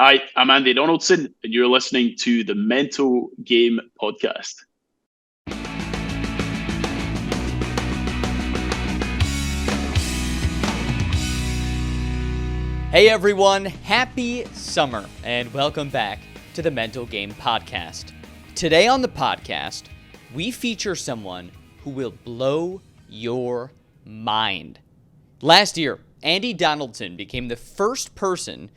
Hi, I'm Andy Donaldson, and you're listening to the Mental Game Podcast. Hey everyone, happy summer, and welcome back to the Mental Game Podcast. Today on the podcast, we feature someone who will blow your mind. Last year, Andy Donaldson became the first person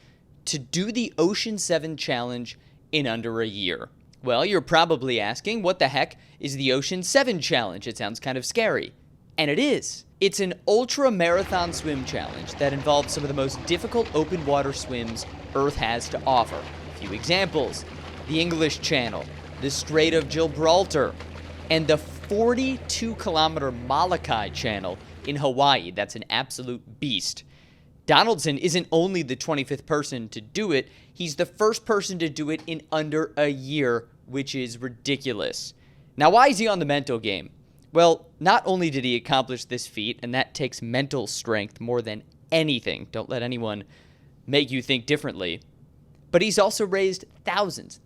to do the Ocean 7 Challenge in under a year. Well, you're probably asking, what the heck is the Ocean 7 Challenge? It sounds kind of scary. And it is. It's an ultra-marathon swim challenge that involves some of the most difficult open water swims Earth has to offer. A few examples: the English Channel, the Strait of Gibraltar, and the 42-kilometer Moloka'i Channel in Hawaii. That's an absolute beast. Donaldson isn't only the 25th person to do it, he's the first person to do it in under a year, which is ridiculous. Now, why is he on the mental game? Well, not only did he accomplish this feat, and that takes mental strength more than anything, don't let anyone make you think differently, but he's also raised thousands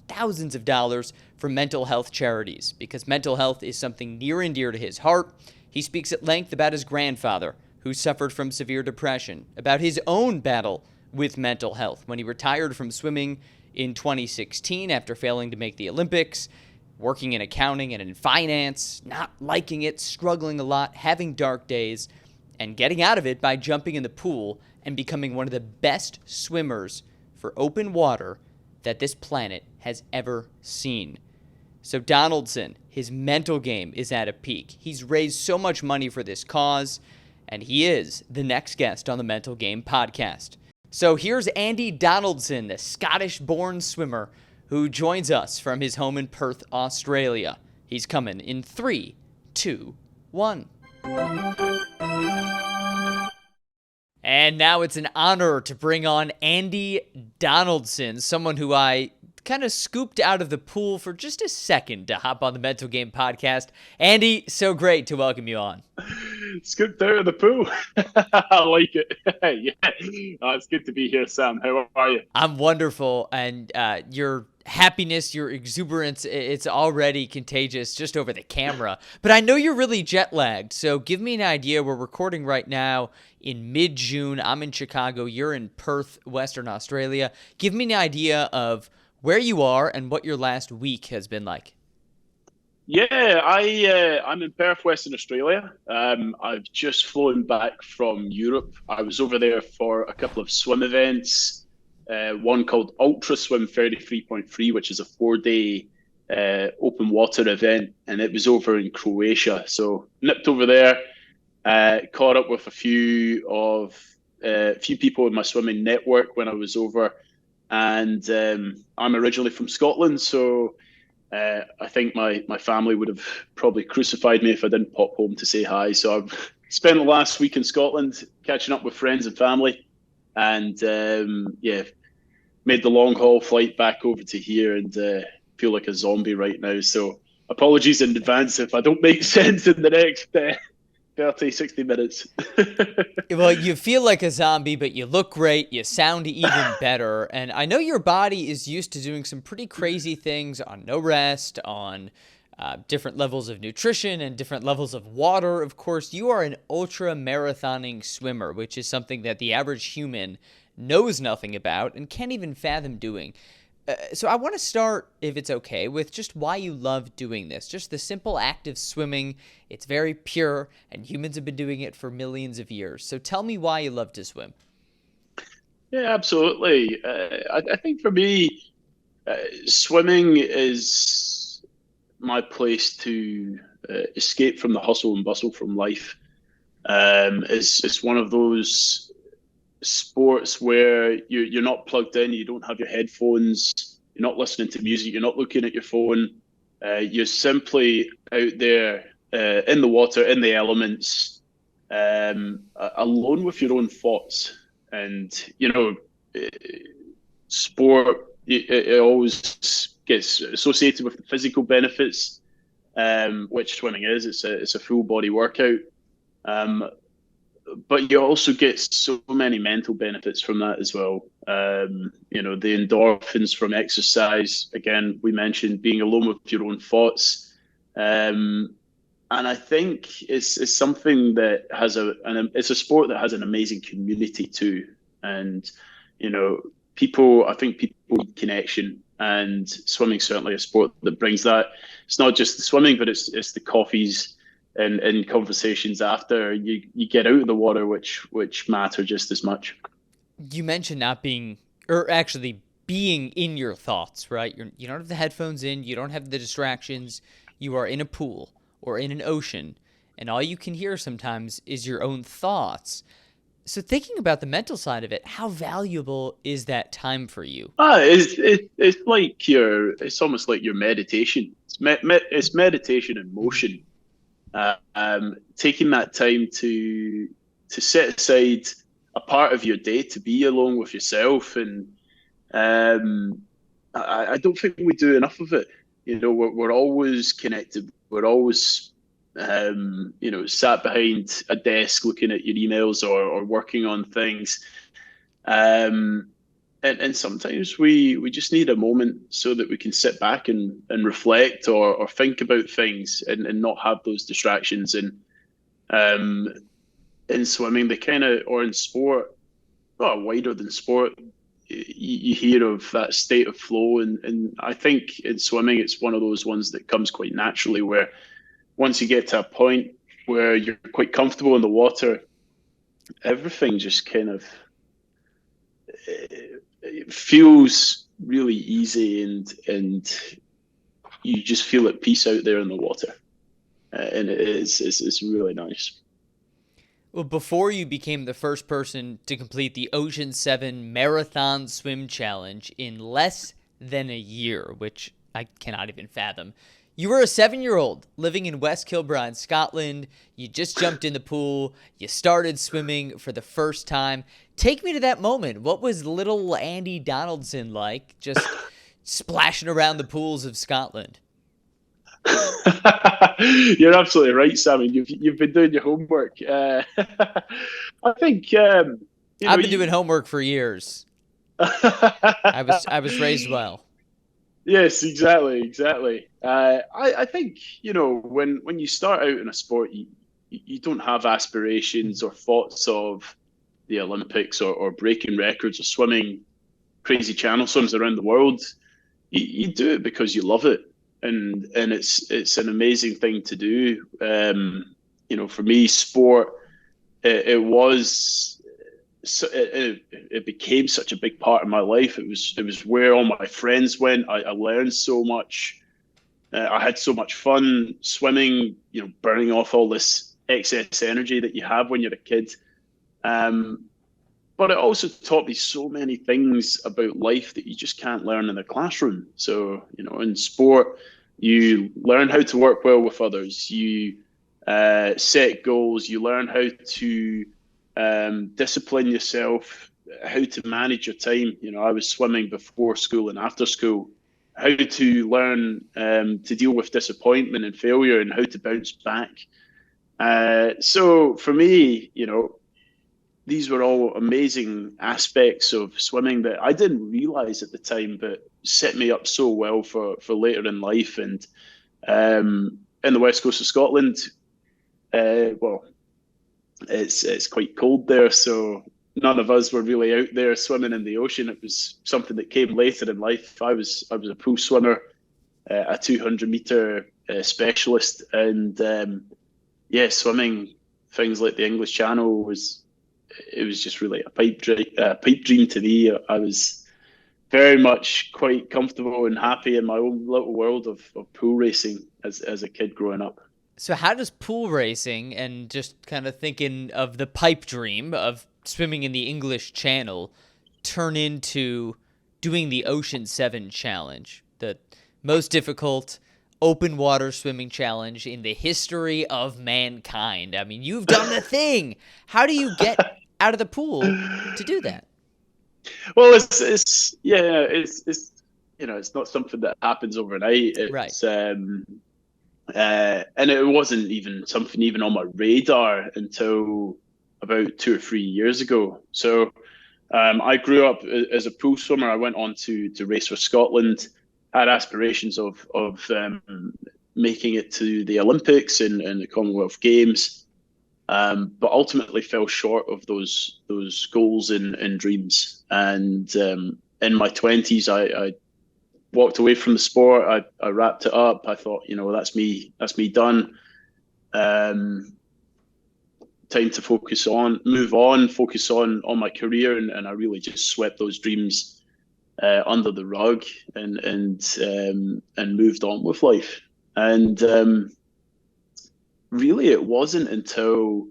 of dollars for mental health charities, because mental health is something near and dear to his heart. He speaks at length about his grandfather, who suffered from severe depression, about his own battle with mental health when he retired from swimming in 2016 after failing to make the Olympics, working in accounting and in finance, not liking it, struggling a lot, having dark days, and getting out of it by jumping in the pool and becoming one of the best swimmers for open water that this planet has ever seen. So Donaldson, his mental game is at a peak. He's raised so much money for this cause, and he is the next guest on the Mental Game Podcast. So here's Andy Donaldson, the Scottish-born swimmer who joins us from his home in Perth, Australia. He's coming in 3, 2, 1. And now it's an honor to bring on Andy Donaldson, someone who I kind of scooped out of the pool for just a second to hop on the Mental Game Podcast. Andy, so great to welcome you on. Scooped out of the pool. I like it. Yeah. It's good to be here, Sam. How are you? I'm wonderful, and your happiness, your exuberance, it's already contagious just over the camera. But I know you're really jet lagged, so give me an idea. We're recording right now in mid-June. I'm in Chicago. You're in Perth, Western Australia. Give me an idea of where you are and what your last week has been like. Yeah, I'm in Perth, Western Australia. I've just flown back from Europe. I was over there for a couple of swim events. One called Ultra Swim 33.3, which is a 4-day open water event, and it was over in Croatia. So nipped over there, caught up with a few people in my swimming network when I was over. And I'm originally from Scotland, so I think my family would have probably crucified me if I didn't pop home to say hi. So I've spent the last week in Scotland catching up with friends and family, and made the long haul flight back over to here, and feel like a zombie right now. So apologies in advance if I don't make sense in the next 30, 60 minutes. Well, you feel like a zombie, but you look great. You sound even better. And I know your body is used to doing some pretty crazy things on no rest, on different levels of nutrition and different levels of water. Of course, you are an ultra-marathoning swimmer, which is something that the average human knows nothing about and can't even fathom doing. So I want to start, if it's okay, with just why you love doing this. Just the simple act of swimming. It's very pure, and humans have been doing it for millions of years. So tell me why you love to swim. Yeah, absolutely. I think for me, swimming is my place to escape from the hustle and bustle from life. It's one of those sports where you're not plugged in, you don't have your headphones, you're not listening to music, you're not looking at your phone. You're simply out there in the water, in the elements, alone with your own thoughts. And, sport, it always gets associated with the physical benefits, which swimming is. It's a full body workout. But you also get so many mental benefits from that as well. The endorphins from exercise. Again, we mentioned being alone with your own thoughts. And I think it's something that has it's a sport that has an amazing community too. And, I think people need connection, and swimming certainly a sport that brings that. It's not just the swimming, but it's the coffees and conversations after you get out of the water, which matter just as much. You mentioned not being, or actually being in your thoughts, right? You don't have the headphones in, you don't have the distractions. You are in a pool or in an ocean, and all you can hear sometimes is your own thoughts. So thinking about the mental side of it, how valuable is that time for you? It's almost like your meditation. It's meditation in motion. Taking that time to set aside a part of your day to be alone with yourself, and I don't think we do enough of it. We're always connected. We're always sat behind a desk looking at your emails or working on things. And sometimes we just need a moment so that we can sit back and reflect or think about things and not have those distractions. And in swimming, or in sport, well, wider than sport, you hear of that state of flow. And I think in swimming, it's one of those ones that comes quite naturally, where once you get to a point where you're quite comfortable in the water, everything just kind of it feels really easy, and you just feel at peace out there in the water. And it's really nice. Well, before you became the first person to complete the Ocean 7 Marathon Swim Challenge in less than a year, which I cannot even fathom, you were a 7-year-old living in West Kilbride, Scotland. You just jumped in the pool. You started swimming for the first time. Take me to that moment. What was little Andy Donaldson like, just splashing around the pools of Scotland? You're absolutely right, Simon. You've been doing your homework. I think I've been doing homework for years. I was raised well. Yes, exactly. I think when you start out in a sport, you don't have aspirations or thoughts of the Olympics or breaking records or swimming crazy channel swims around the world. You do it because you love it, and it's an amazing thing to do. For me, sport it was. So it became such a big part of my life. It was where all my friends went. I learned so much. I had so much fun swimming. Burning off all this excess energy that you have when you're a kid. But it also taught me so many things about life that you just can't learn in the classroom. So in sport, you learn how to work well with others. You set goals. You learn how to discipline yourself, how to manage your time. I was swimming before school and after school, how to learn to deal with disappointment and failure and how to bounce back. So for me, these were all amazing aspects of swimming that I didn't realize at the time, but set me up so well for later in life. And in the west coast of Scotland, it's quite cold there, so none of us were really out there swimming in the ocean. It was something that came later in life. I was a pool swimmer, a 200-meter specialist, and swimming things like the English Channel was just really a pipe dream to me. I was very much quite comfortable and happy in my own little world of pool racing as a kid growing up. So how does pool racing, and just kind of thinking of the pipe dream of swimming in the English Channel, turn into doing the Ocean 7 Challenge, the most difficult open water swimming challenge in the history of mankind? I mean, you've done the thing. How do you get out of the pool to do that? Well, it's not something that happens overnight. It's right. And it wasn't even something even on my radar until about 2 or 3 years ago. So I grew up as a pool swimmer. I went on to race for Scotland. Had aspirations of making it to the Olympics and the Commonwealth Games, but ultimately fell short of those goals and dreams. And in my 20s, I walked away from the sport. I wrapped it up. I thought, that's me done. Time to focus on my career, and I really just swept those dreams under the rug and moved on with life. And really, it wasn't until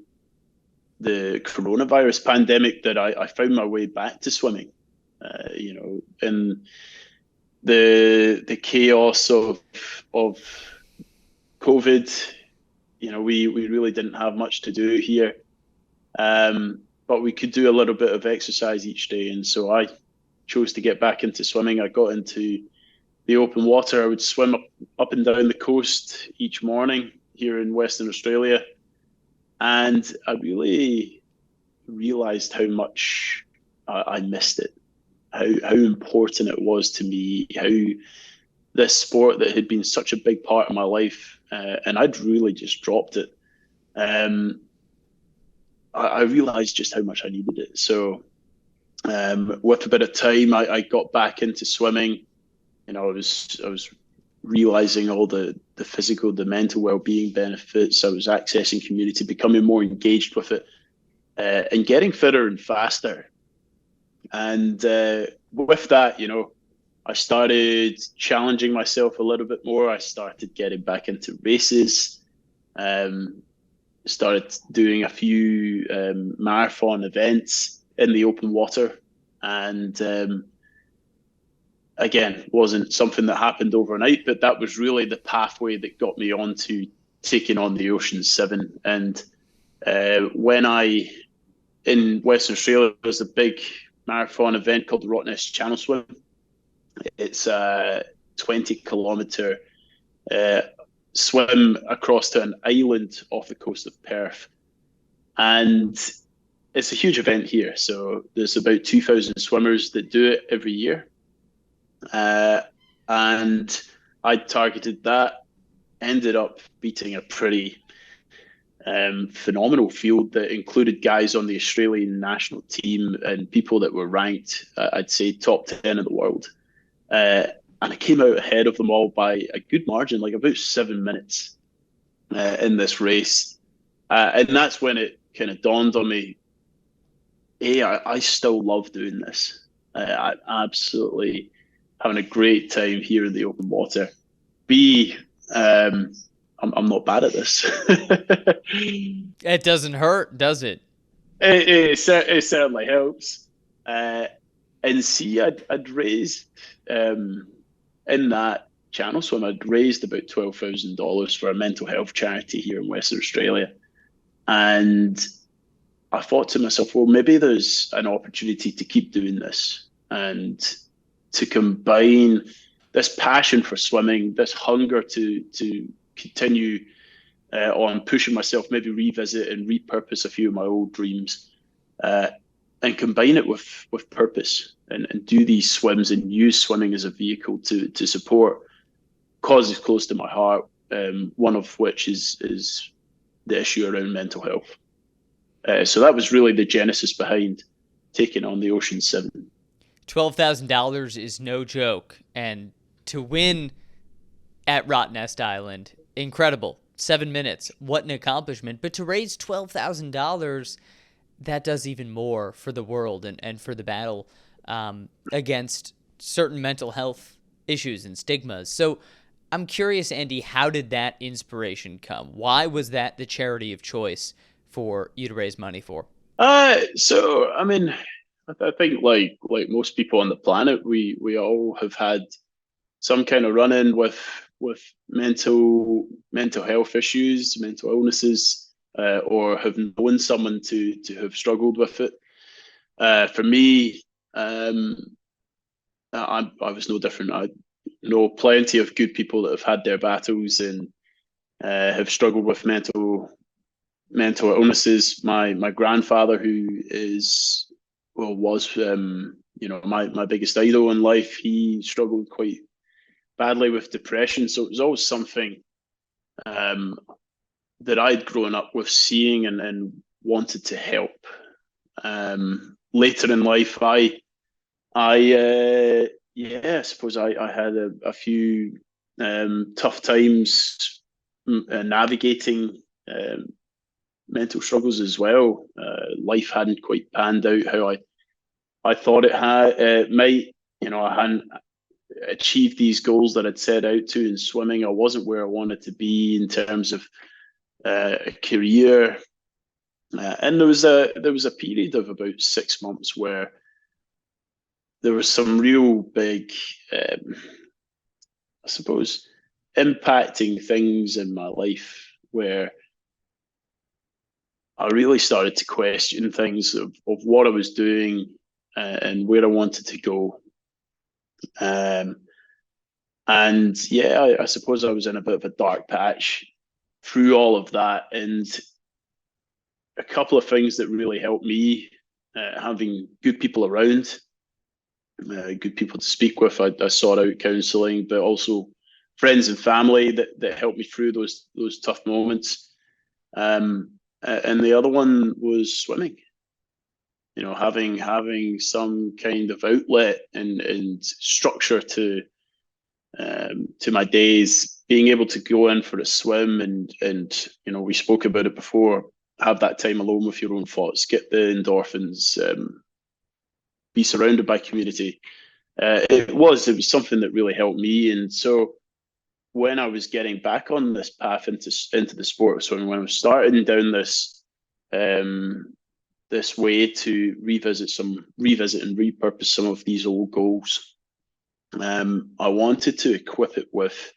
the coronavirus pandemic that I found my way back to swimming. In the chaos of COVID, we really didn't have much to do here, but we could do a little bit of exercise each day, and so I chose to get back into swimming. I got into the open water. I would swim up and down the coast each morning here in Western Australia, and I really realized how much I missed it, how important it was to me, how this sport that had been such a big part of my life, and I'd really just dropped it. I realized just how much I needed it. So with a bit of time, I got back into swimming. I was realizing all the physical, the mental well-being benefits. I was accessing community, becoming more engaged with it, and getting fitter and faster. And with that, I started challenging myself a little bit more. I started getting back into races, started doing a few marathon events in the open water. And again, wasn't something that happened overnight, but that was really the pathway that got me onto taking on the Ocean 7. And when in Western Australia, there's a big marathon event called the Guinness Channel Swim. It's a 20-kilometre swim across to an island off the coast of Perth. And it's a huge event here. So there's about 2,000 swimmers that do it every year. And I targeted that, ended up beating a pretty phenomenal field that included guys on the Australian national team and people that were ranked, I'd say, top 10 in the world. And I came out ahead of them all by a good margin, like about 7 minutes in this race. And that's when it kind of dawned on me, A, I still love doing this. I'm absolutely having a great time here in the open water. B, I'm not bad at this. It doesn't hurt, does it? It certainly helps. And C, I'd raised in that channel swim, I'd raised about $12,000 for a mental health charity here in Western Australia. And I thought to myself, well, maybe there's an opportunity to keep doing this and to combine this passion for swimming, this hunger to continue on pushing myself, maybe revisit and repurpose a few of my old dreams, and combine it with purpose and do these swims and use swimming as a vehicle to support causes close to my heart, one of which is the issue around mental health. So that was really the genesis behind taking on the Ocean 7. $12,000 is no joke. And to win at Rottnest Island, incredible. 7 minutes. What an accomplishment. But to raise $12,000, that does even more for the world and for the battle against certain mental health issues and stigmas. So I'm curious, Andy, how did that inspiration come? Why was that the charity of choice for you to raise money for? So, I mean, I think like most people on the planet, we all have had some kind of run-in with mental health issues, mental illnesses, or have known someone to have struggled with it. For me, I was no different. I know plenty of good people that have had their battles and have struggled with mental illnesses. My grandfather, who is was my biggest idol in life. He struggled quite badly with depression, so it was always something um, that I'd grown up with seeing and wanted to help. Later in life, I suppose I had a few tough times navigating mental struggles as well. Life hadn't quite panned out how I thought it might. I hadn't achieved these goals that I'd set out to in swimming. I wasn't where I wanted to be in terms of a career. And there was a period of about 6 months where there was some real big, I suppose, impacting things in my life where I really started to question things of what I was doing and where I wanted to go. And yeah, I suppose I was in a bit of a dark patch through all of that. And a couple of things that really helped me, having good people around, good people to speak with. I sought out counselling, but also friends and family that helped me through those tough moments. And the other one was swimming. Having some kind of outlet and structure to my days, being able to go in for a swim and we spoke about it before, have that time alone with your own thoughts, get the endorphins, be surrounded by community. It was something that really helped me. And so when I was getting back on this path into the sport of swimming, when I was starting down this way to revisit and repurpose some of these old goals, I wanted to equip it with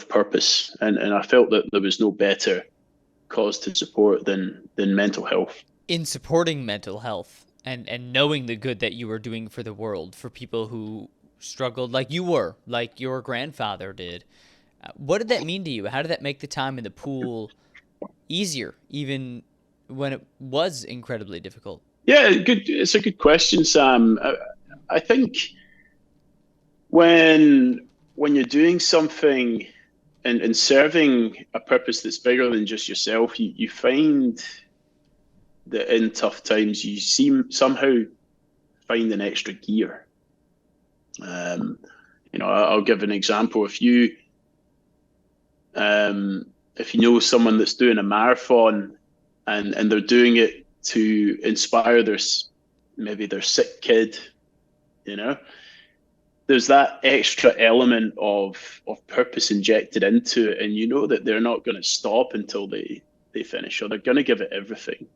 purpose, and I felt that there was no better cause to support than mental health. In supporting mental health and knowing the good that you were doing for the world, for people who struggled like your grandfather did, what did that mean to you? How did that make the time in the pool easier, even when it was incredibly difficult? Yeah, good. It's a good question, Sam. I think when you're doing something and serving a purpose that's bigger than just yourself, you find that in tough times you somehow find an extra gear. I'll give an example. If you know someone that's doing a marathon and they're doing it to inspire maybe their sick kid, there's that extra element of purpose injected into it, and you know that they're not going to stop until they finish, or they're going to give it everything.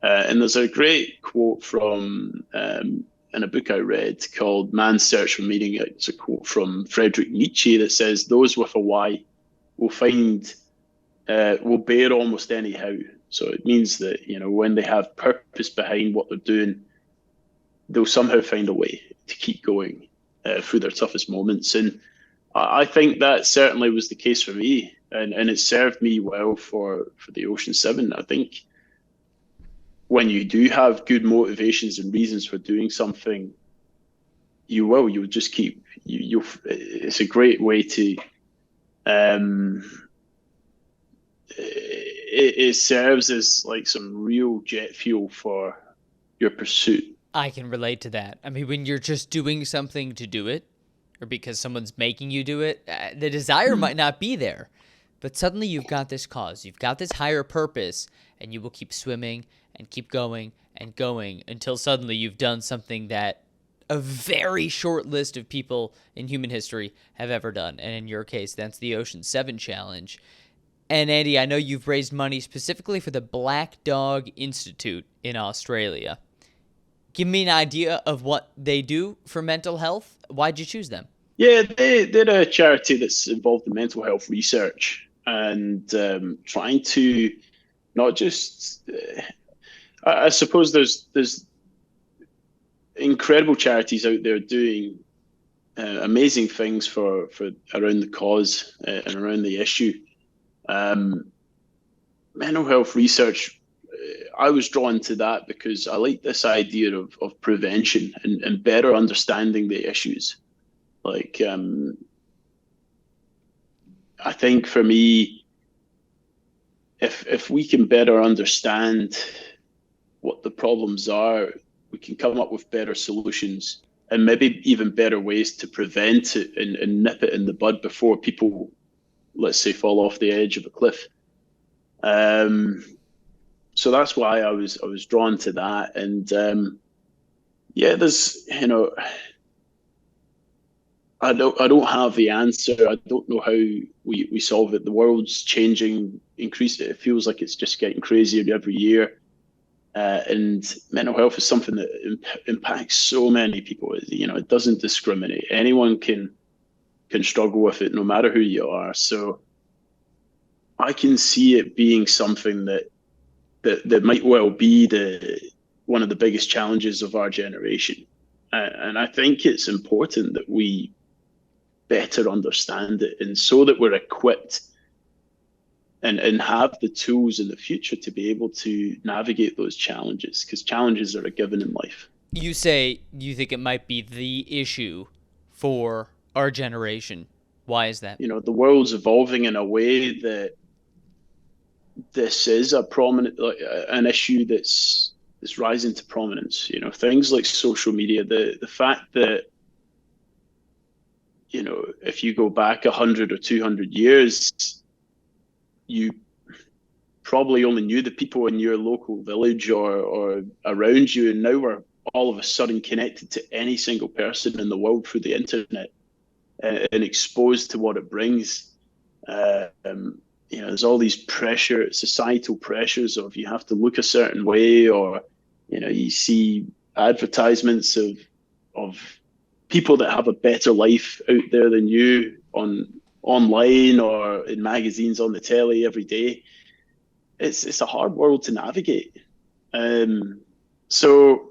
And there's a great quote from in a book I read called Man's Search for Meaning. It's a quote from Friedrich Nietzsche that says, "Those with a why will bear almost anyhow." So it means that when they have purpose behind what they're doing, they'll somehow find a way to keep going through their toughest moments. And I think that certainly was the case for me, and it served me well for the Ocean 7. I think when you do have good motivations and reasons for doing something, you'll just keep, it's a great way to, it serves as like some real jet fuel for your pursuit. I can relate to that. I mean, when you're just doing something to do it, or because someone's making you do it, the desire might not be there, but suddenly you've got this cause, you've got this higher purpose, and you will keep swimming and keep going and going until suddenly you've done something that a very short list of people in human history have ever done. And in your case, that's the Ocean 7 Challenge. And Andy, I know you've raised money specifically for the Black Dog Institute in Australia. Give me an idea of what they do for mental health. Why'd you choose them? Yeah, they're a charity that's involved in mental health research and trying to not just... I suppose there's incredible charities out there doing amazing things for around the cause and around the issue. Mental health research, I was drawn to that because I like this idea of prevention and better understanding the issues. Like, I think for me, if we can better understand what the problems are, we can come up with better solutions and maybe even better ways to prevent it and nip it in the bud before people, let's say, fall off the edge of a cliff. So that's why I was drawn to that. And yeah, there's, I don't have the answer. I don't know how we solve it. The world's changing, it feels like it's just getting crazier every year. And mental health is something that impacts so many people. It doesn't discriminate. Anyone can struggle with it, no matter who you are. So I can see it being something that might well be one of the biggest challenges of our generation. And I think it's important that we better understand it, and so that we're equipped and have the tools in the future to be able to navigate those challenges, because challenges are a given in life. You say you think it might be the issue for our generation. Why is that? The world's evolving in a way that this is an issue that's rising to prominence. Things like social media, the fact that, if you go back 100 or 200 years, you probably only knew the people in your local village or around you, and now we're all of a sudden connected to any single person in the world through the internet and exposed to what it brings. There's all these societal pressures of you have to look a certain way, or you see advertisements of people that have a better life out there than you online or in magazines on the telly every day. It's a hard world to navigate. So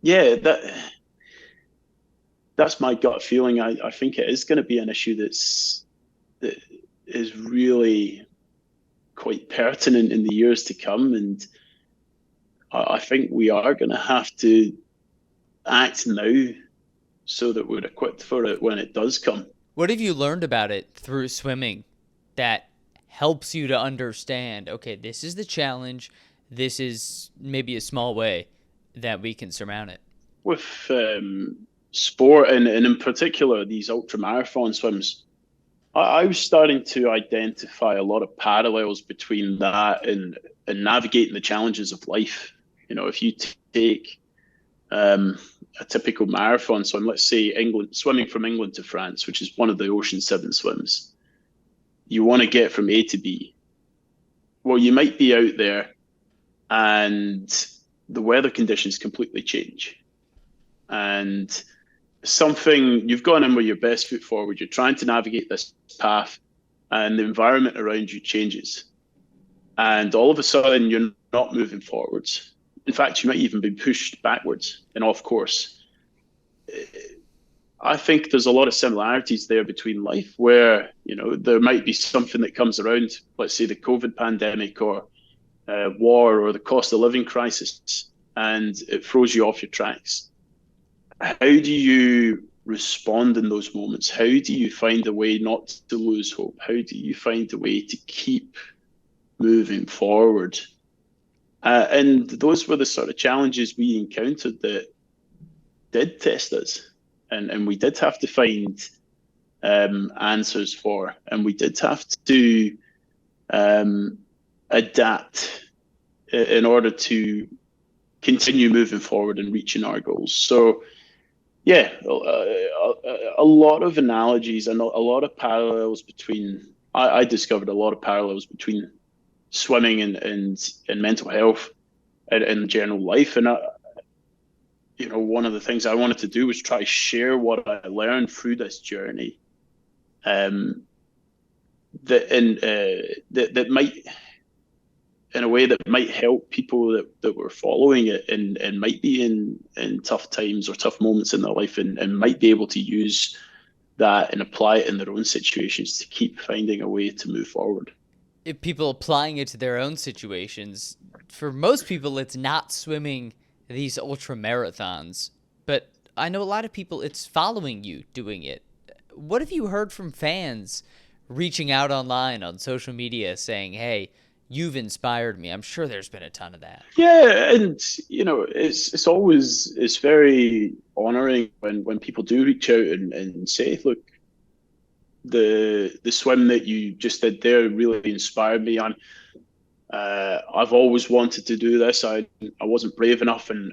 yeah, that's my gut feeling. I think it is going to be an issue that is really quite pertinent in the years to come, and I think we are going to have to act now so that we're equipped for it when it does come. What have you learned about it through swimming that helps you to understand, okay, this is the challenge, this is maybe a small way that we can surmount it? With sport, and in particular these ultramarathon swims, I was starting to identify a lot of parallels between that and navigating the challenges of life. If you take a typical marathon swim, let's say swimming from England to France, which is one of the Ocean 7 swims, you want to get from A to B. Well, you might be out there and the weather conditions completely change. And you've gone in with your best foot forward, you're trying to navigate this path, and the environment around you changes. And all of a sudden, you're not moving forwards. In fact, you might even be pushed backwards and off course. I think there's a lot of similarities there between life, where there might be something that comes around, let's say the COVID pandemic or war or the cost of living crisis, and it throws you off your tracks. How do you respond in those moments? How do you find a way not to lose hope? How do you find a way to keep moving forward? And those were the sort of challenges we encountered that did test us, and we did have to find answers for, and we did have to adapt in order to continue moving forward and reaching our goals. So yeah, a lot of analogies and a lot of parallels between, I discovered a lot of parallels between swimming and mental health and general life. And one of the things I wanted to do was try to share what I learned through this journey, that might, in a way that might help people that were following it and might be in tough times or tough moments in their life, and might be able to use that and apply it in their own situations to keep finding a way to move forward. if people applying it to their own situations, for most people, it's not swimming these ultra marathons. But I know a lot of people, it's following you doing it. What have you heard from fans reaching out online on social media saying, hey, you've inspired me? I'm sure there's been a ton of that. Yeah, and it's very honoring when people do reach out and say, look, the swim that you just did there really inspired me. I've always wanted to do this. I wasn't brave enough, and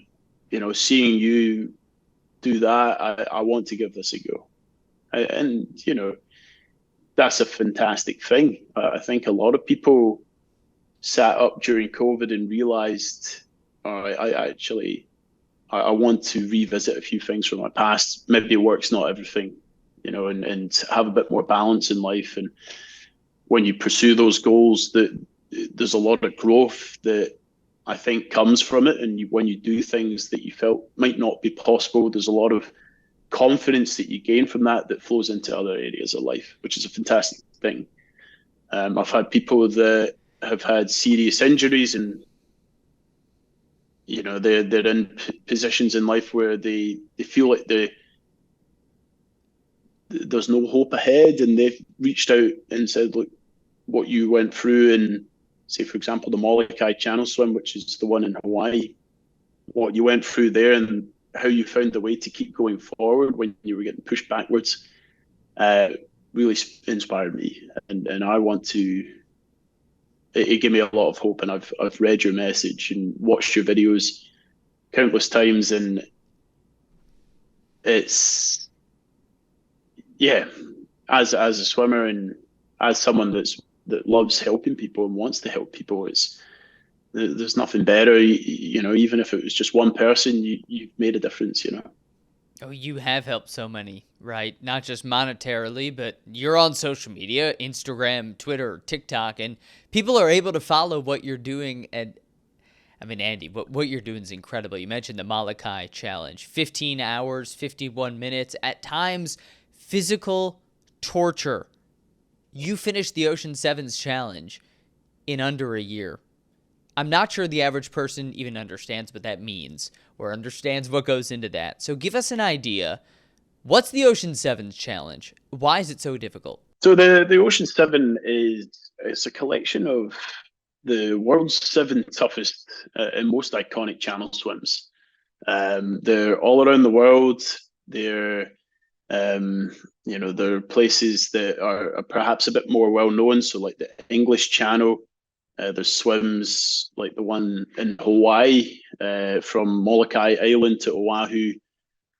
seeing you do that, I want to give this a go. And that's a fantastic thing. I think a lot of people sat up during COVID and realized, I want to revisit a few things from my past. Maybe work's not everything, and have a bit more balance in life. And when you pursue those goals, there's a lot of growth that I think comes from it. And when you do things that you felt might not be possible, there's a lot of confidence that you gain from that flows into other areas of life, which is a fantastic thing. I've had people that have had serious injuries, and they're in positions in life where they feel like there's no hope ahead, and they've reached out and said, look, what you went through, and say, for example, the Moloka'i Channel swim, which is the one in Hawaii, what you went through there and how you found the way to keep going forward when you were getting pushed backwards, really inspired me. And I want to, it gave me a lot of hope. And I've read your message and watched your videos countless times. And it's, yeah, as a swimmer and as someone that loves helping people and wants to help people, there's nothing better. Even if it was just one person, you've made a difference. Oh, you have helped so many, right? Not just monetarily, but you're on social media, Instagram, Twitter, TikTok, and people are able to follow what you're doing. And I mean, Andy, what you're doing is incredible. You mentioned the Moloka'i Challenge, 15 hours, 51 minutes, at times physical torture. You finished the Ocean Sevens Challenge in under a year. I'm not sure the average person even understands what that means or understands what goes into that. So give us an idea. What's the Ocean Sevens Challenge? Why is it so difficult? So the Ocean Seven it's a collection of the world's 7 toughest and most iconic channel swims. They're all around the world. They're they're places that are perhaps a bit more well known. So like the English Channel. There's swims like the one in Hawaii, from Molokai Island to Oahu,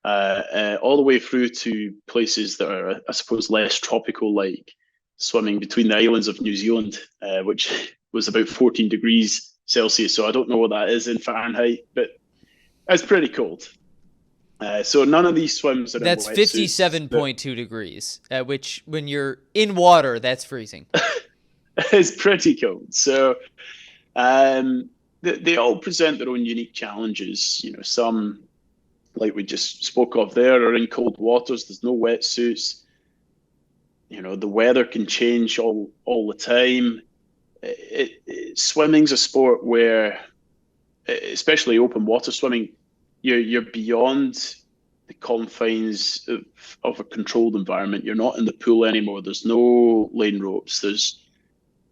all the way through to places that are, I suppose, less tropical, like swimming between the islands of New Zealand, which was about 14 degrees Celsius. So I don't know what that is in Fahrenheit, but it's pretty cold. So none of these swims are. That's 57.2 degrees, which when you're in water, that's freezing. It's pretty cold. So they all present their own unique challenges. Some, like we just spoke of there, are in cold waters. There's no wetsuits. The weather can change all the time. Swimming's a sport where, especially open water swimming, you're beyond the confines of a controlled environment. You're not in the pool anymore. There's no lane ropes. There's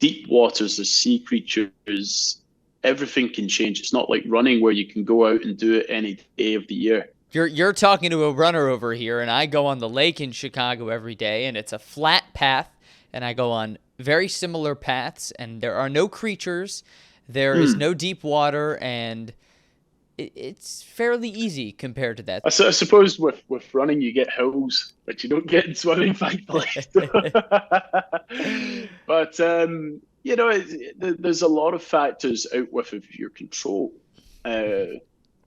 deep waters, there's sea creatures. Everything can change. It's not like running where you can go out and do it any day of the year. You're talking to a runner over here, and I go on the lake in Chicago every day, and it's a flat path, and I go on very similar paths, and there are no creatures. There is no deep water, and it's fairly easy compared to that. I suppose with running you get hills, which you don't get in swimming, thankfully. But there's a lot of factors out of your control.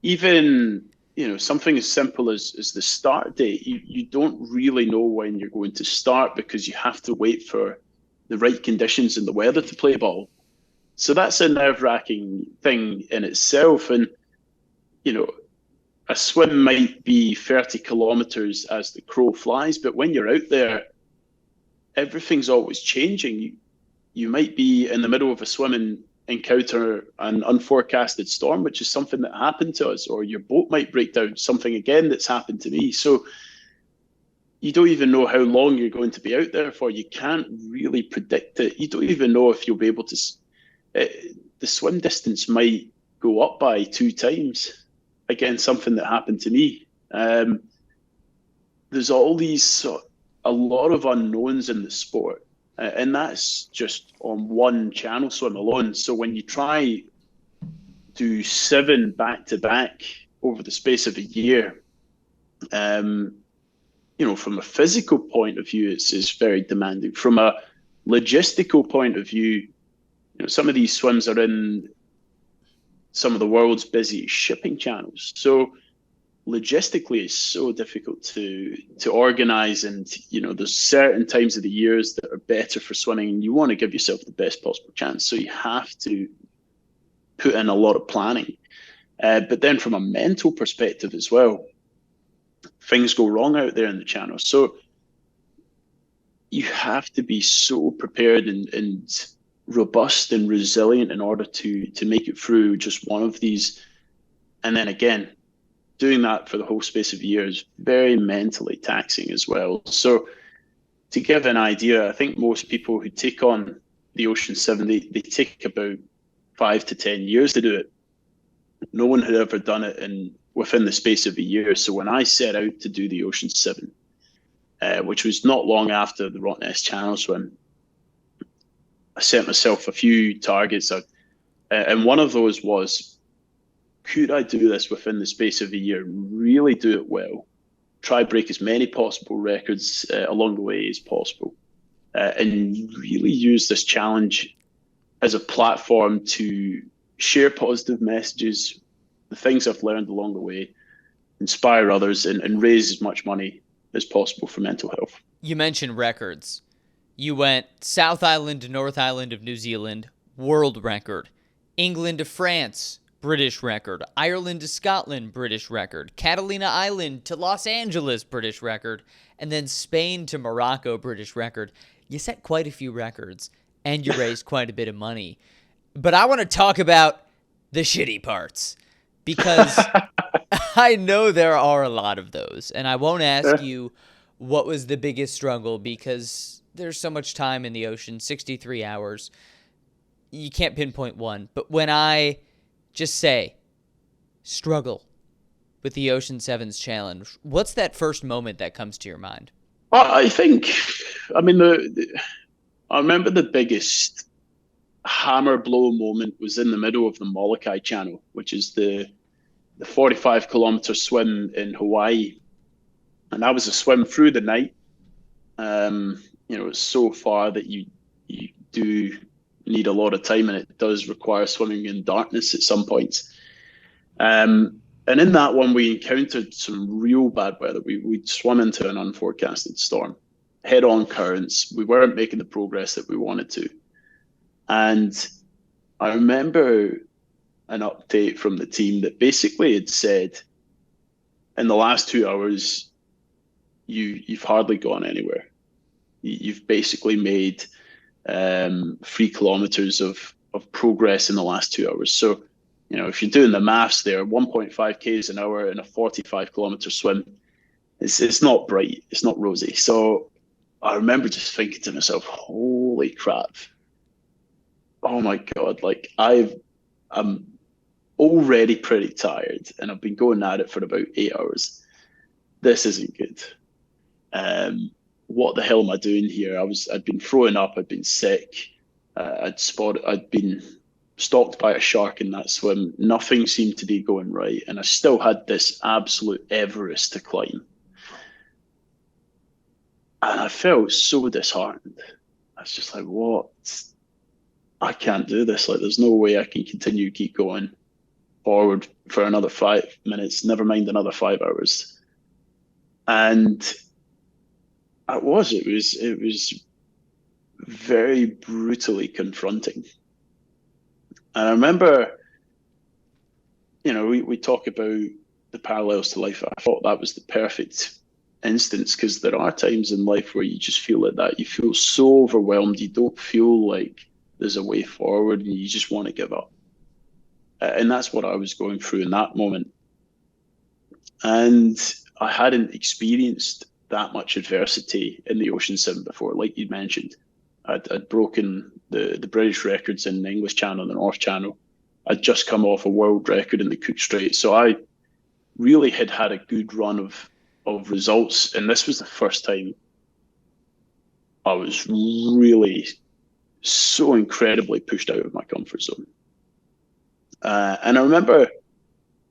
Even something as simple as the start date. You don't really know when you're going to start because you have to wait for the right conditions and the weather to play ball. So that's a nerve-wracking thing in itself. And a swim might be 30 kilometers as the crow flies, but when you're out there, everything's always changing. you might be in the middle of a swim and encounter an unforecasted storm, which is something that happened to us, or your boat might break down, something again that's happened to me. So you don't even know how long you're going to be out there for. You can't really predict it. You don't even know if you'll be able to. The swim distance might go up by 2 times. Again, something that happened to me. There's a lot of unknowns in the sport, and that's just on one channel swim alone. So when you try do 7 back-to-back over the space of a year, from a physical point of view, it's very demanding. From a logistical point of view, some of these swims are in some of the world's busiest shipping channels. So logistically, it's so difficult to organize. And, there's certain times of the years that are better for swimming, and you want to give yourself the best possible chance. So you have to put in a lot of planning. But then from a mental perspective as well, things go wrong out there in the channel. So you have to be so prepared and robust and resilient in order to make it through just one of these. And then again, doing that for the whole space of a year is very mentally taxing as well. So to give an idea, I think most people who take on the Ocean 7, they take about 5 to 10 years to do it. No one had ever done it within the space of a year. So when I set out to do the Ocean 7, which was not long after the Rottnest Channel swim, I set myself a few targets, and one of those was, could I do this within the space of a year, really do it well, try break as many possible records along the way as possible, and really use this challenge as a platform to share positive messages, the things I've learned along the way, inspire others, and raise as much money as possible for mental health. You mentioned records. You went South Island to North Island of New Zealand, world record. England to France, British record. Ireland to Scotland, British record. Catalina Island to Los Angeles, British record. And then Spain to Morocco, British record. You set quite a few records, and you raised quite a bit of money. But I want to talk about the shitty parts, because I know there are a lot of those. And I won't ask you what was the biggest struggle, because there's so much time in the ocean, 63 hours. You can't pinpoint one. But when I just say struggle with the Ocean 7's challenge, what's that first moment that comes to your mind? I remember the biggest hammer blow moment was in the middle of the Moloka'i Channel, which is the 45-kilometer swim in Hawaii. And that was a swim through the night. It's so far that you do need a lot of time, and it does require swimming in darkness at some points. And in that one, we encountered some real bad weather. We'd swum into an unforecasted storm, head-on currents. We weren't making the progress that we wanted to. And I remember an update from the team that basically had said, in the last 2 hours, you've hardly gone anywhere. You've basically made 3 kilometers of progress in the last 2 hours. So, if you're doing the maths there, 1.5 Ks an hour in a 45-kilometer swim, it's not bright, it's not rosy. So I remember just thinking to myself, holy crap. Oh my God, I'm already pretty tired, and I've been going at it for about 8 hours. This isn't good. What the hell am I doing here? I'd been throwing up, I'd been sick, I'd been stalked by a shark in that swim. Nothing seemed to be going right, and I still had this absolute Everest to climb. And I felt so disheartened. I was just like, what? I can't do this. There's no way I can continue to keep going forward for another 5 minutes, never mind another 5 hours. And it was very brutally confronting. And I remember, we talk about the parallels to life. I thought that was the perfect instance, because there are times in life where you just feel like that. You feel so overwhelmed. You don't feel like there's a way forward, and you just want to give up. And that's what I was going through in that moment. And I hadn't experienced that much adversity in the ocean sim before, like you mentioned. I'd broken the British records in the English Channel, the North Channel. I'd just come off a world record in the Cook Strait. So I really had a good run of results. And this was the first time I was really so incredibly pushed out of my comfort zone. And I remember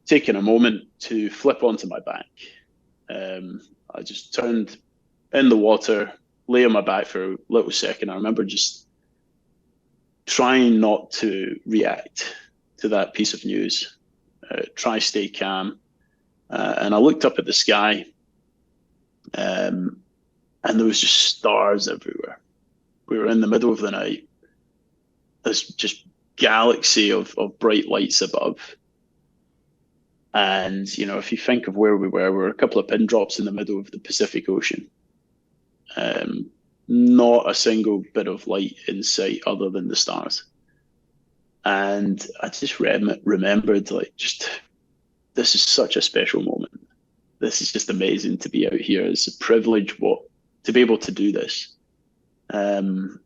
taking a moment to flip onto my back. I just turned in the water, lay on my back for a little second. I remember just trying not to react to that piece of news, try stay calm. And I looked up at the sky, and there was just stars everywhere. We were in the middle of the night. This just galaxy of bright lights above. And, if you think of where we were a couple of pin drops in the middle of the Pacific Ocean. Not a single bit of light in sight other than the stars. And I just remembered, this is such a special moment. This is just amazing to be out here. It's a privilege to be able to do this, to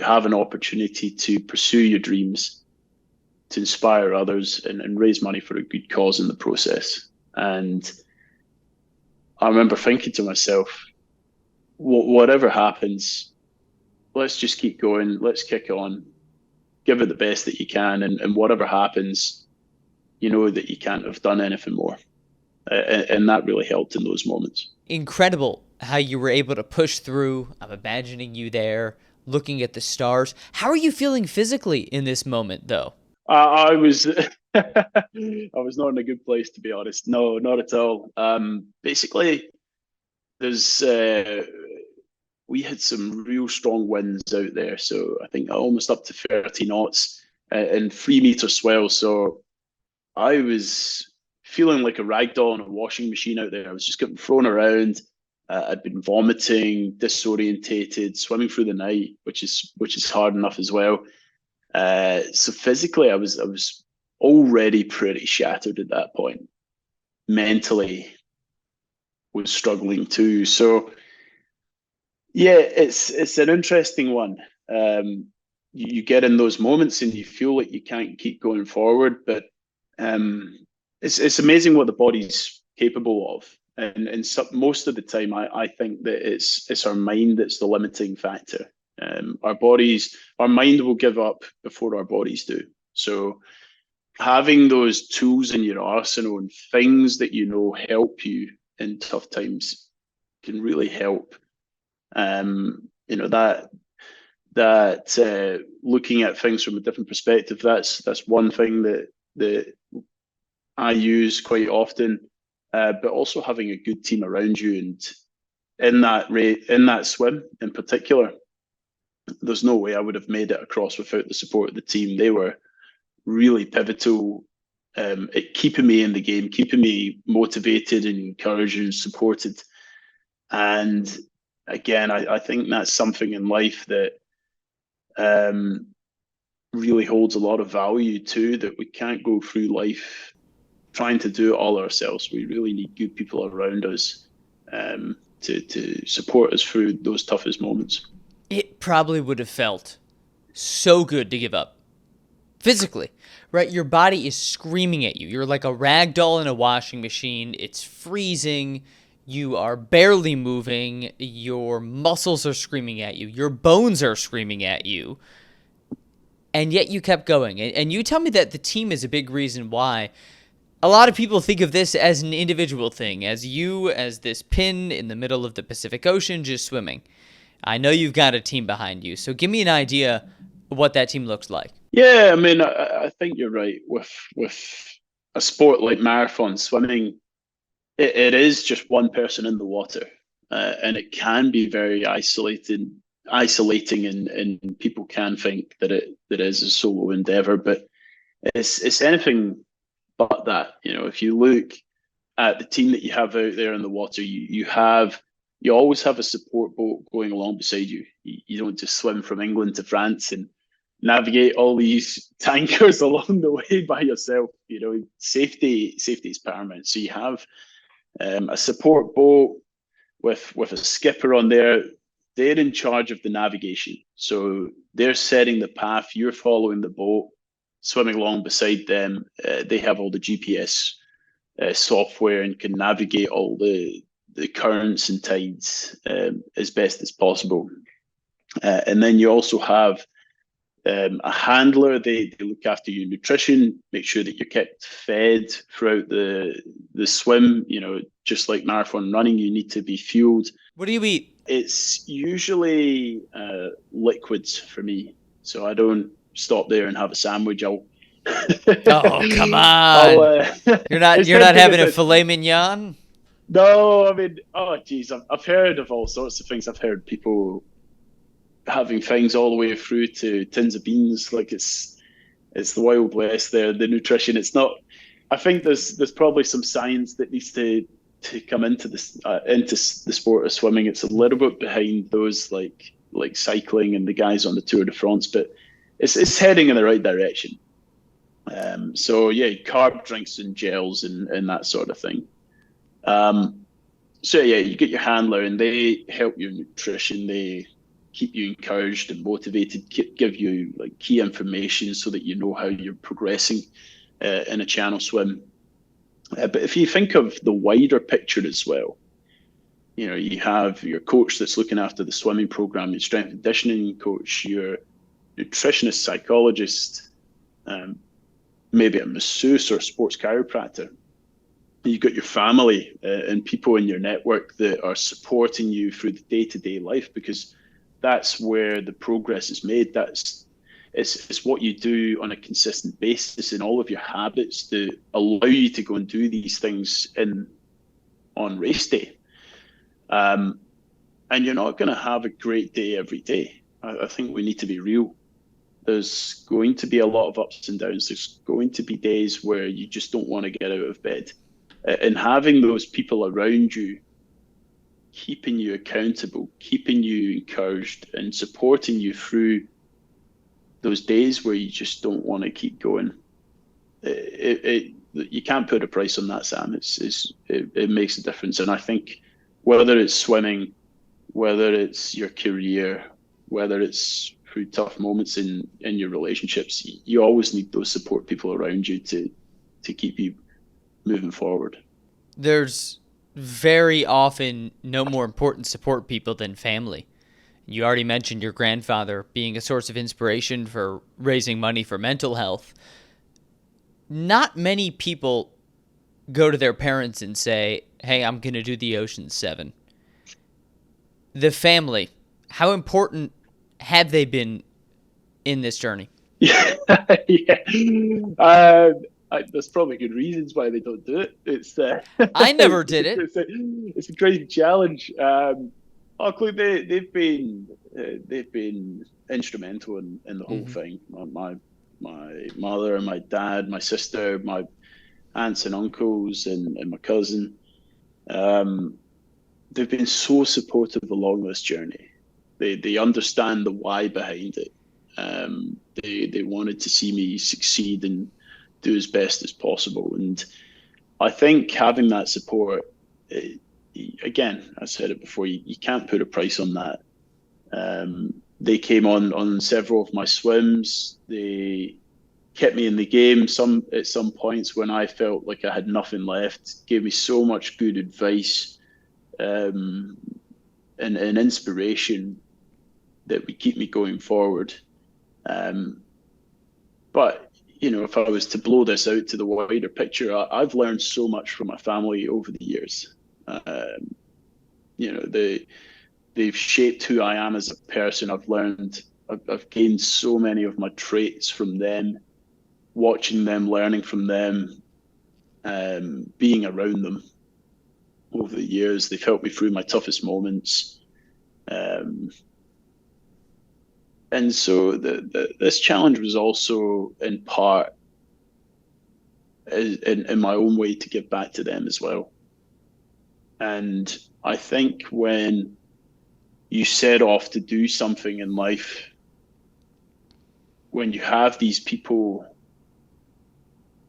have an opportunity to pursue your dreams, to inspire others and raise money for a good cause in the process. And I remember thinking to myself, whatever happens, let's just keep going. Let's kick on, give it the best that you can. And whatever happens, you know that you can't have done anything more. And that really helped in those moments. Incredible how you were able to push through. I'm imagining you there looking at the stars. How are you feeling physically in this moment, though? I was I was not in a good place, to be honest. No, not at all. Basically, there's we had some real strong winds out there. So I think almost up to 30 knots and 3 meter swell. So I was feeling like a rag doll in a washing machine out there. I was just getting thrown around. I'd been vomiting, disorientated, swimming through the night, which is hard enough as well. So physically, I was already pretty shattered at that point. Mentally, was struggling too. So yeah, it's an interesting one. You get in those moments and you feel like you can't keep going forward, but it's amazing what the body's capable of. And most of the time, I think that it's our mind that's the limiting factor. Our mind will give up before our bodies do. So having those tools in your arsenal and things that help you in tough times can really help. That looking at things from a different perspective, that's one thing that I use quite often. But also having a good team around you, and in that swim in particular, there's no way I would have made it across without the support of the team. They were really pivotal at keeping me in the game, keeping me motivated and encouraged and supported. And again, I think that's something in life that really holds a lot of value too, that we can't go through life trying to do it all ourselves. We really need good people around us to support us through those toughest moments. It probably would have felt so good to give up. Physically, right? Your body is screaming at you. You're like a rag doll in a washing machine. It's freezing. You are barely moving. Your muscles are screaming at you. Your bones are screaming at you. And yet you kept going. And you tell me that the team is a big reason why. A lot of people think of this as an individual thing, as this pin in the middle of the Pacific Ocean just swimming. I know you've got a team behind you, so give me an idea of what that team looks like. Yeah, I mean, I think you're right. With a sport like marathon swimming, it is just one person in the water, and it can be very isolating, and people can think that it is a solo endeavor, but it's anything but that. If you look the team that you have out there in the water, you always have a support boat going along beside you. You don't just swim from England to France and navigate all these tankers along the way by yourself. Safety is paramount. So you have a support boat with a skipper on there. They're in charge of the navigation. So they're setting the path. You're following the boat, swimming along beside them. They have all the GPS software and can navigate all the currents and tides as best as possible. And then you also have a handler. They look after your nutrition, make sure that you're kept fed throughout the swim. Just like marathon running, you need to be fueled. What do you eat? It's usually liquids for me, so I don't stop there and have a sandwich. Oh, come on! You're not having a filet mignon? No, I mean, oh geez, I've heard of all sorts of things. I've heard people having things all the way through to tins of beans. Like it's the Wild West there. The nutrition, it's not. I think there's probably some science that needs to come into this into the sport of swimming. It's a little bit behind those like cycling and the guys on the Tour de France, but it's heading in the right direction. So yeah, carb drinks and gels and that sort of thing. So yeah, you get your handler and they help your nutrition. They keep you encouraged and motivated, give you like key information so that you know how you're progressing in a channel swim. But if you think of the wider picture as well, you have your coach that's looking after the swimming program, your strength and conditioning coach, your nutritionist, psychologist, maybe a masseuse or a sports chiropractor. You've got your family and people in your network that are supporting you through the day-to-day life, because that's where the progress is made. It's what you do on a consistent basis in all of your habits that allow you to go and do these things on race day. And you're not going to have a great day every day. I think we need to be real. There's going to be a lot of ups and downs. There's going to be days where you just don't want to get out of bed. And having those people around you, keeping you accountable, keeping you encouraged and supporting you through those days where you just don't want to keep going. You can't put a price on that, Sam. It makes a difference. And I think whether it's swimming, whether it's your career, whether it's through tough moments in your relationships, you always need those support people around you to keep you moving forward. There's very often no more important support people than family. You already mentioned your grandfather being a source of inspiration for raising money for mental health. Not many people go to their parents and say, hey, I'm going to do the Ocean's 7. The family, how important have they been in this journey? Yeah. There's probably good reasons why they don't do it. It's I never did it. It's a crazy challenge. Look, they've been instrumental in the whole thing. My mother and my dad, my sister, my aunts and uncles, and my cousin. They've been so supportive along this journey. They understand the why behind it. They wanted to see me succeed and do as best as possible. And I think having that support, again, I said it before, you can't put a price on that. They came on several of my swims. They kept me in the game at some points when I felt like I had nothing left, gave me so much good advice and inspiration that would keep me going forward. But if I was to blow this out to the wider picture, I've learned so much from my family over the years. They've shaped who I am as a person. I've gained so many of my traits from them, watching them, learning from them, being around them over the years. They've helped me through my toughest moments. And so this challenge was also in part in my own way to give back to them as well. And I think when you set off to do something in life, when you have these people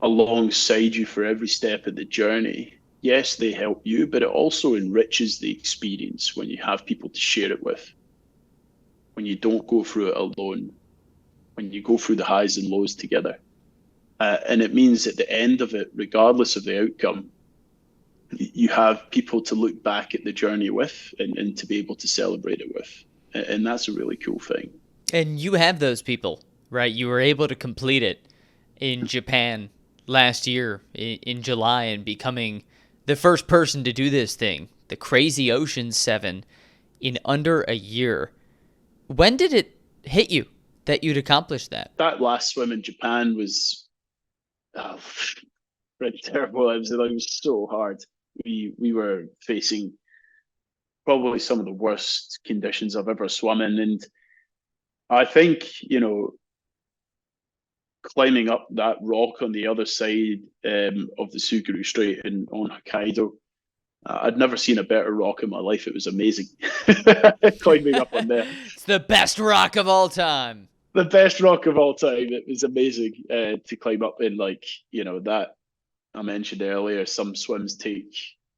alongside you for every step of the journey, yes, they help you, but it also enriches the experience when you have people to share it with, when you don't go through it alone, when you go through the highs and lows together. And it means at the end of it, regardless of the outcome, you have people to look back at the journey with and to be able to celebrate it with. And that's a really cool thing. And you have those people, right? You were able to complete it in Japan last year in July and becoming the first person to do this thing, the Crazy Ocean 7, in under a year. When did it hit you that you'd accomplished that? That last swim in Japan was pretty terrible. It was so hard. We were facing probably some of the worst conditions I've ever swum in. And I think, climbing up that rock on the other side of the Cook Strait on Hokkaido, I'd never seen a better rock in my life. It was amazing climbing up on there. It's the best rock of all time. The best rock of all time. It was amazing to climb up in, that I mentioned earlier. Some swims take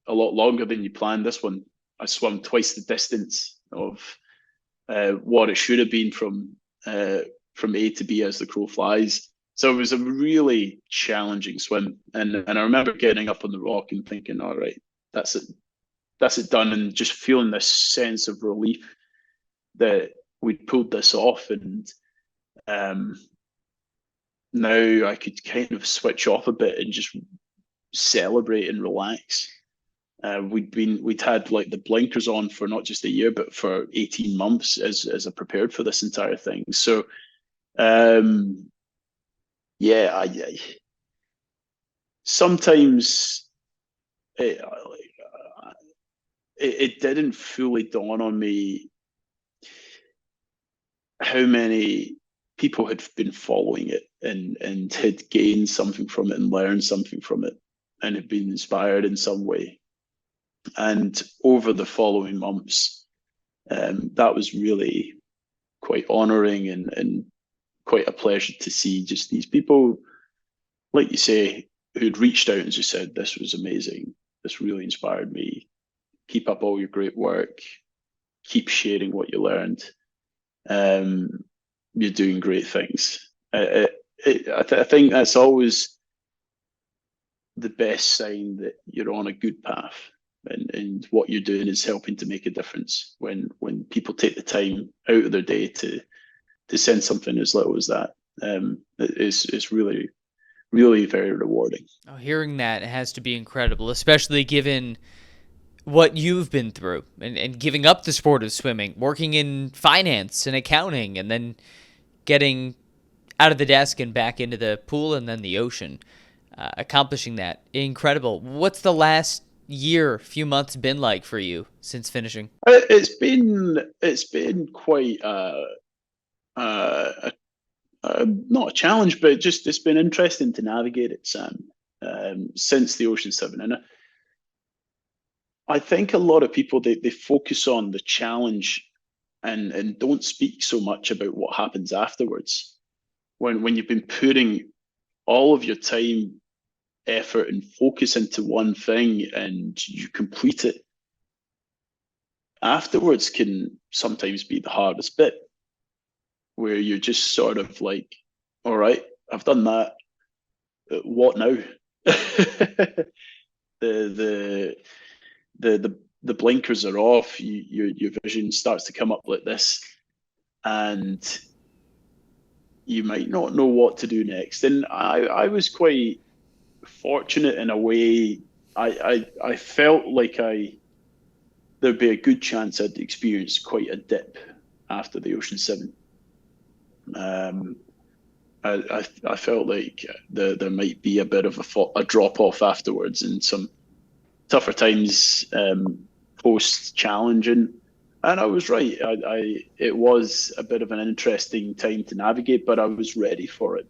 a lot longer than you plan. This one, I swam twice the distance of what it should have been from A to B as the crow flies. So it was a really challenging swim. And I remember getting up on the rock and thinking, all right, that's it done. And just feeling this sense of relief that we'd pulled this off. And now I could kind of switch off a bit and just celebrate and relax. We'd had like the blinkers on for not just a year, but for 18 months as I prepared for this entire thing. So, yeah, I sometimes it didn't fully dawn on me how many people had been following it and had gained something from it and learned something from it and had been inspired in some way. And over the following months, that was really quite honoring and quite a pleasure to see just these people, like you say, who'd reached out and just said, this was amazing. This really inspired me. Keep up all your great work. Keep sharing what you learned. You're doing great things. I think that's always the best sign that you're on a good path. And what you're doing is helping to make a difference when people take the time out of their day to send something as little as that. It's really, really very rewarding. Oh, hearing that has to be incredible, especially given what you've been through and giving up the sport of swimming, working in finance and accounting, and then getting out of the desk and back into the pool and then the ocean, accomplishing that. Incredible. What's the last few months been like for you since finishing? It's been quite not a challenge, but just it's been interesting to navigate it, Sam, since the Ocean 7. And I think a lot of people, they focus on the challenge and don't speak so much about what happens afterwards. When you've been putting all of your time, effort, and focus into one thing and you complete it, afterwards can sometimes be the hardest bit, where you're just sort of like, all right, I've done that. What now? the blinkers are off. Your vision starts to come up like this, and you might not know what to do next. And I was quite fortunate in a way. I felt like there'd be a good chance I'd experience quite a dip after the Ocean 7. I felt like there might be a bit of a drop off afterwards and some tougher times post challenging, and I was right. It was a bit of an interesting time to navigate, but I was ready for it.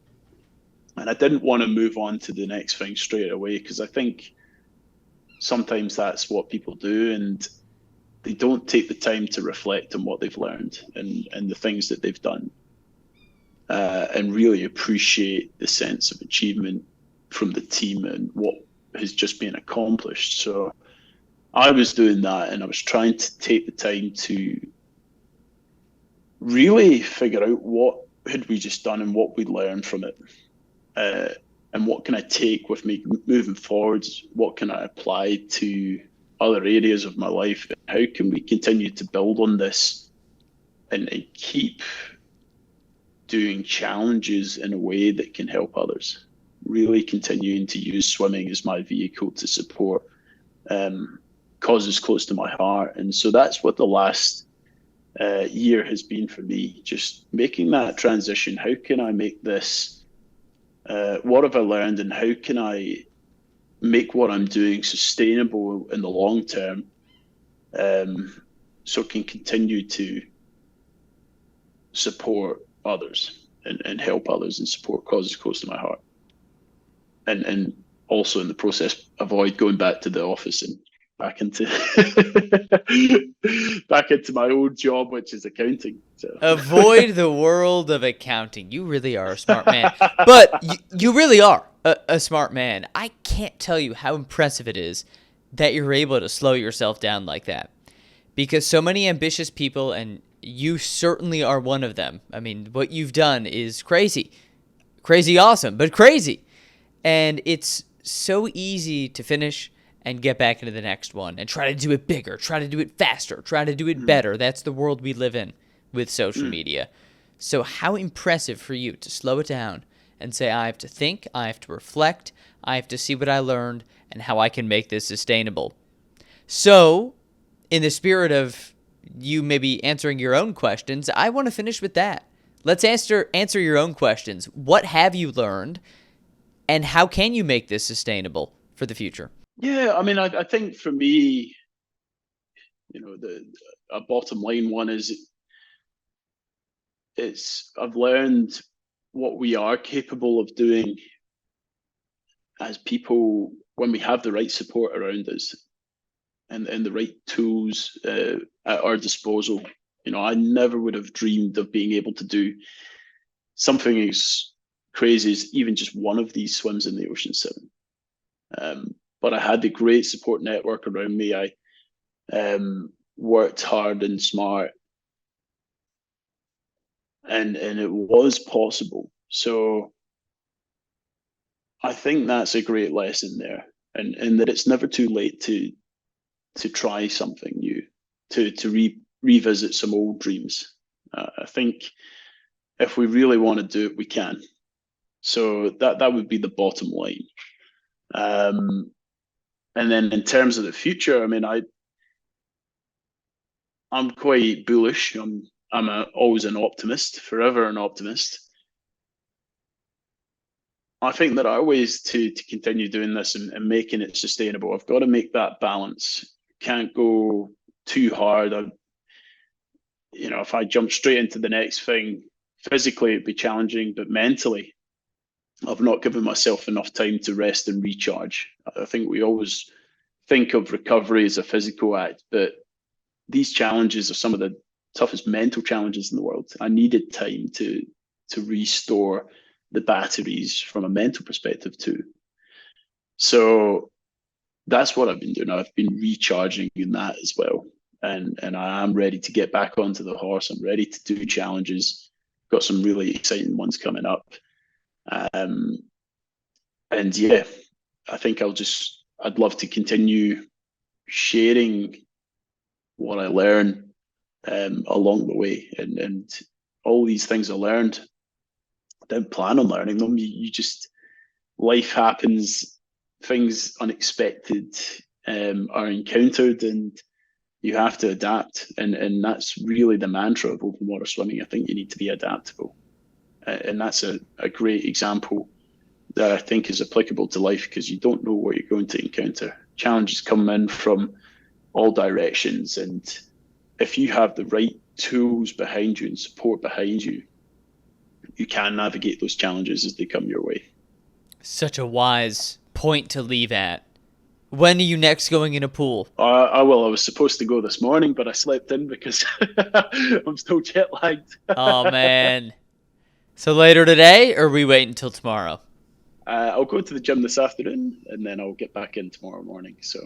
And I didn't want to move on to the next thing straight away, because I think sometimes that's what people do, and they don't take the time to reflect on what they've learned and the things that they've done, and really appreciate the sense of achievement from the team and what has just been accomplished. So I was doing that, and I was trying to take the time to really figure out what had we just done and what we learned from it, and what can I take with me moving forwards. What can I apply to other areas of my life? How can we continue to build on this and keep doing challenges in a way that can help others? Really continuing to use swimming as my vehicle to support causes close to my heart. And so that's what the last year has been for me, just making that transition. How can I make this, what have I learned, and how can I make what I'm doing sustainable in the long term, so it can continue to support others and help others and support causes close to my heart. And also in the process, avoid going back to the office and back into back into my old job, which is accounting. So. Avoid the world of accounting. You really are a smart man. But you really are a smart man. I can't tell you how impressive it is that you're able to slow yourself down like that. Because so many ambitious people, and you certainly are one of them. I mean, what you've done is crazy. Crazy awesome, but crazy. And it's so easy to finish and get back into the next one and try to do it bigger, try to do it faster, try to do it better. That's the world we live in with social media. So how impressive for you to slow it down and say, I have to think, I have to reflect, I have to see what I learned and how I can make this sustainable. So in the spirit of you maybe answering your own questions, I want to finish with that. Let's answer your own questions. What have you learned, and how can you make this sustainable for the future? Yeah, I mean, I think for me, a bottom line one is I've learned what we are capable of doing as people when we have the right support around us and the right tools at our disposal. I never would have dreamed of being able to do something as crazy as even just one of these swims in the Ocean 7. But I had the great support network around me. I worked hard and smart, and it was possible. So I think that's a great lesson there, and that it's never too late to try something new, to revisit some old dreams. I think if we really want to do it, we can. So that would be the bottom line. And then in terms of the future, I mean, I'm quite bullish. I'm always an optimist, forever an optimist. I think there are ways to continue doing this and making it sustainable. I've got to make that balance. Can't go too hard. If I jump straight into the next thing, physically it'd be challenging, but mentally, I've not given myself enough time to rest and recharge. I think we always think of recovery as a physical act, but these challenges are some of the toughest mental challenges in the world. I needed time to restore the batteries from a mental perspective too. So that's what I've been doing. I've been recharging in that as well. And I am ready to get back onto the horse. I'm ready to do challenges. Got some really exciting ones coming up. And yeah, I think I'd love to continue sharing what I learn along the way, and all these things I learned, I didn't plan on learning them. You just, life happens, things unexpected are encountered, and you have to adapt. And that's really the mantra of open water swimming. I think you need to be adaptable. And that's a great example that I think is applicable to life, because you don't know what you're going to encounter. Challenges come in from all directions, and if you have the right tools behind you and support behind you, you can navigate those challenges as they come your way. Such a wise point to leave at. When are you next going in a pool? I was supposed to go this morning, but I slept in because I'm still jet lagged. Oh, man. So later today, or are we waiting until tomorrow? I'll go to the gym this afternoon, and then I'll get back in tomorrow morning. So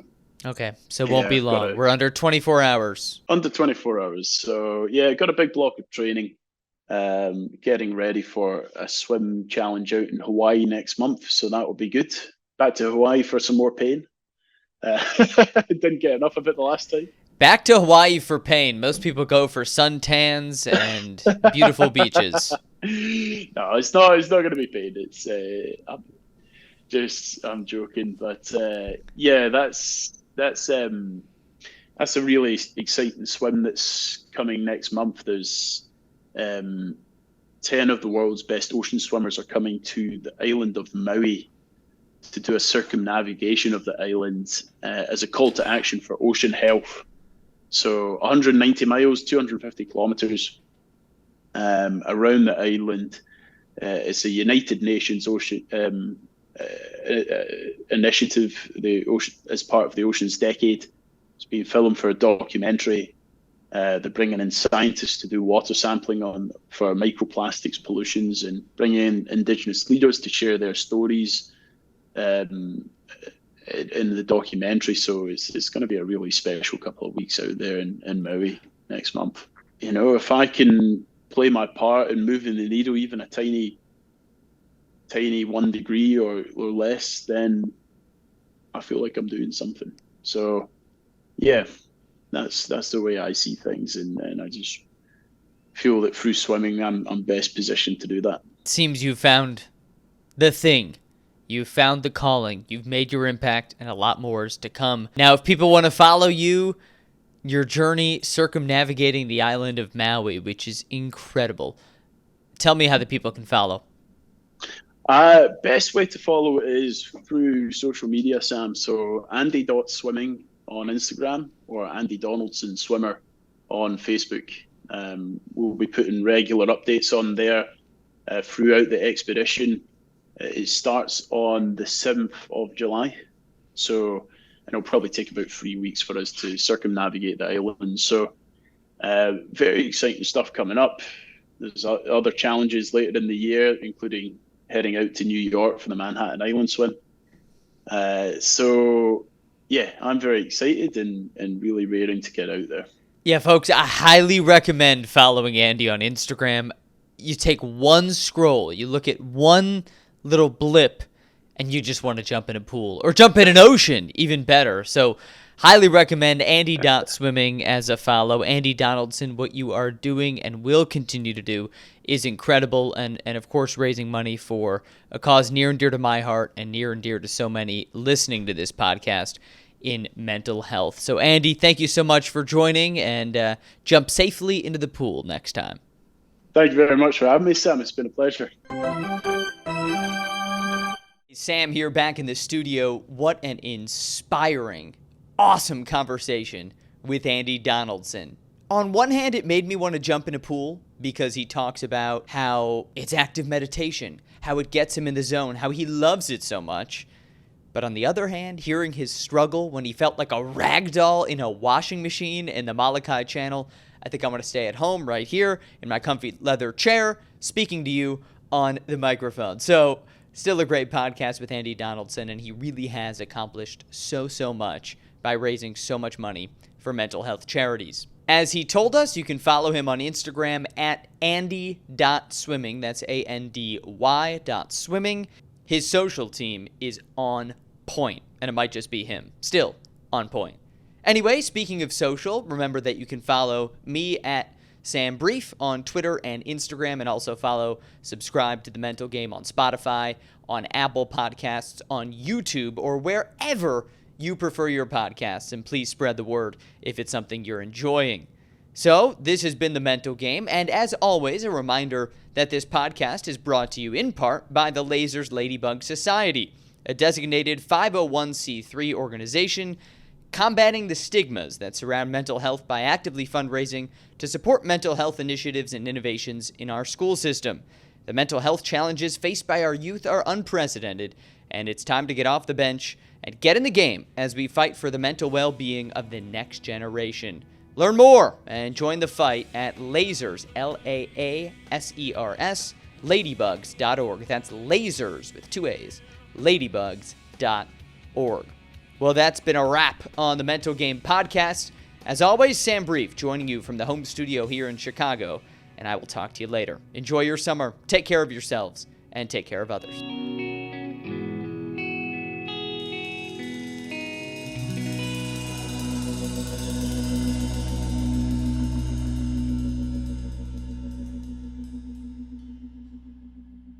Okay, so it won't be I've long. We're under 24 hours. Under 24 hours. So yeah, got a big block of training. Getting ready for a swim challenge out in Hawaii next month. So that will be good. Back to Hawaii for some more pain. Didn't get enough of it the last time. Back to Hawaii for pain. Most people go for suntans and beautiful beaches. No, it's not. It's not going to be pain. It's I'm joking, but yeah, that's a really exciting swim that's coming next month. There's 10 of the world's best ocean swimmers are coming to the island of Maui to do a circumnavigation of the island as a call to action for ocean health. So 190 miles, 250 kilometers around the island. It's a United Nations ocean initiative, the ocean, as part of the Ocean's Decade. It's being filmed for a documentary. They're bringing in scientists to do water sampling for microplastics pollutions and bringing in Indigenous leaders to share their stories in the documentary. So it's going to be a really special couple of weeks out there in Maui next month. You know, if I can play my part in moving the needle even a tiny 1 degree or less, then I feel like I'm doing something. So yeah, that's the way I see things, and I just feel that through swimming I'm best positioned to do that. It seems you found the thing. You found the calling. You've made your impact, and a lot more is to come. Now, if people want to follow you, your journey circumnavigating the island of Maui, which is incredible, tell me how the people can follow. Best way to follow is through social media, Sam. So Andy.swimming on Instagram or Andy Donaldson Swimmer on Facebook. We'll be putting regular updates on there throughout the expedition. It starts on the 7th of July. So, and it'll probably take about 3 weeks for us to circumnavigate the island. So very exciting stuff coming up. There's other challenges later in the year, including heading out to New York for the Manhattan Island swim. So yeah, I'm very excited and really raring to get out there. Yeah, folks, I highly recommend following Andy on Instagram. You take one scroll, you look at one little blip, and you just want to jump in a pool or jump in an ocean, even better. So highly recommend Andy.swimming as a follow. Andy Donaldson, what you are doing and will continue to do is incredible, and of course raising money for a cause near and dear to my heart and near and dear to so many listening to this podcast in mental health. So Andy, thank you so much for joining, and jump safely into the pool next time. Thank you very much for having me, Sam. It's been a pleasure. Sam here back in the studio. What an inspiring, awesome conversation with Andy Donaldson. On one hand, it made me want to jump in a pool because he talks about how it's active meditation, how it gets him in the zone, how he loves it so much. But on the other hand, hearing his struggle when he felt like a rag doll in a washing machine in the Moloka'i Channel, I think I'm going to stay at home right here in my comfy leather chair, speaking to you on the microphone. So, still a great podcast with Andy Donaldson, and he really has accomplished so much by raising so much money for mental health charities. As he told us, you can follow him on Instagram at andy.swimming. That's ANDY.swimming. His social team is on point, and it might just be him. Still on point. Anyway, speaking of social, remember that you can follow me at Sam Brief on Twitter and Instagram, and also subscribe to The Mental Game on Spotify, on Apple Podcasts, on YouTube, or wherever you prefer your podcasts, and please spread the word if it's something you're enjoying. So, this has been The Mental Game, and as always, a reminder that this podcast is brought to you in part by the Lasers Ladybug Society, a designated 501c3 organization combating the stigmas that surround mental health by actively fundraising to support mental health initiatives and innovations in our school system. The mental health challenges faced by our youth are unprecedented, and it's time to get off the bench and get in the game as we fight for the mental well-being of the next generation. Learn more and join the fight at Lasers, Laasers, ladybugs.org. That's lasers with 2 A's, ladybugs.org. Well, that's been a wrap on the Mental Game Podcast. As always, Sam Brief joining you from the home studio here in Chicago, and I will talk to you later. Enjoy your summer, take care of yourselves, and take care of others.